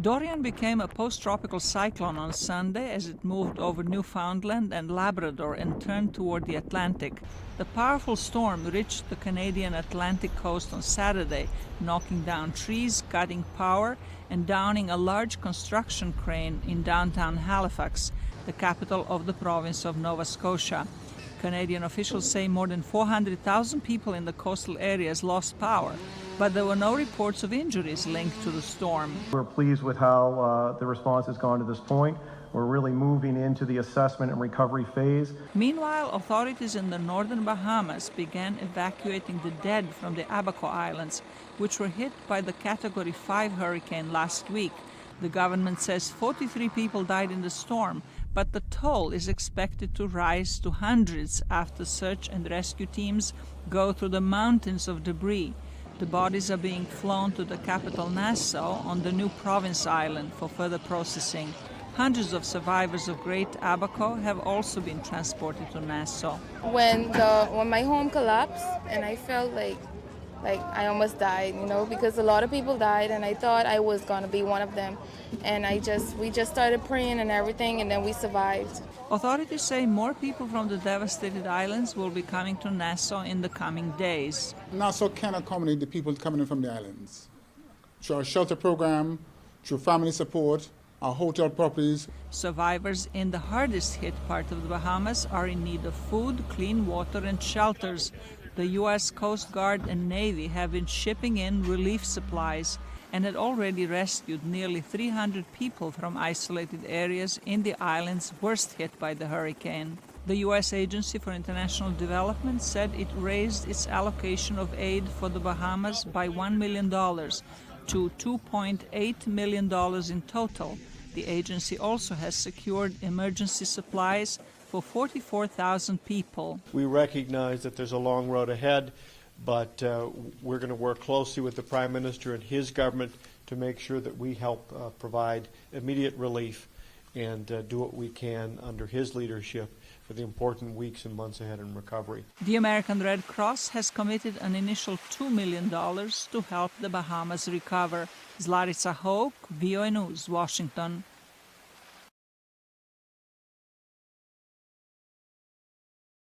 Dorian became a post-tropical cyclone on Sunday as it moved over Newfoundland and Labrador and turned toward the Atlantic. The powerful storm reached the Canadian Atlantic coast on Saturday, knocking down trees, cutting power, and downing a large construction crane in downtown Halifax, the capital of the province of Nova Scotia. Canadian officials say more than 400,000 people in the coastal areas lost power, but there were no reports of injuries linked to the storm. We're pleased with how the response has gone to this point. We're really moving into the assessment and recovery phase. Meanwhile, authorities in the northern Bahamas began evacuating the dead from the Abaco Islands, which were hit by the Category 5 hurricane last week. The government says 43 people died in the storm, but the toll is expected to rise to hundreds after search and rescue teams go through the mountains of debris. The bodies are being flown to the capital Nassau on the new province island for further processing. Hundreds of survivors of Great Abaco have also been transported to Nassau. When my home collapsed and I felt like I almost died, because a lot of people died and I thought I was going to be one of them. And we just started praying and everything, and then we survived. Authorities say more people from the devastated islands will be coming to Nassau in the coming days. Nassau can accommodate the people coming in from the islands through our shelter program, through family support, our hotel properties. Survivors in the hardest hit part of the Bahamas are in need of food, clean water, and shelters. The U.S. Coast Guard and Navy have been shipping in relief supplies and had already rescued nearly 300 people from isolated areas in the islands worst hit by the hurricane. The U.S. Agency for International Development said it raised its allocation of aid for the Bahamas by $1 million to $2.8 million in total. The agency also has secured emergency supplies for 44,000 people. We recognize that there's a long road ahead, but we're going to work closely with the Prime Minister and his government to make sure that we help provide immediate relief and do what we can under his leadership for the important weeks and months ahead in recovery. The American Red Cross has committed an initial $2 million to help the Bahamas recover. Zlarica Hoke, VOA News, Washington.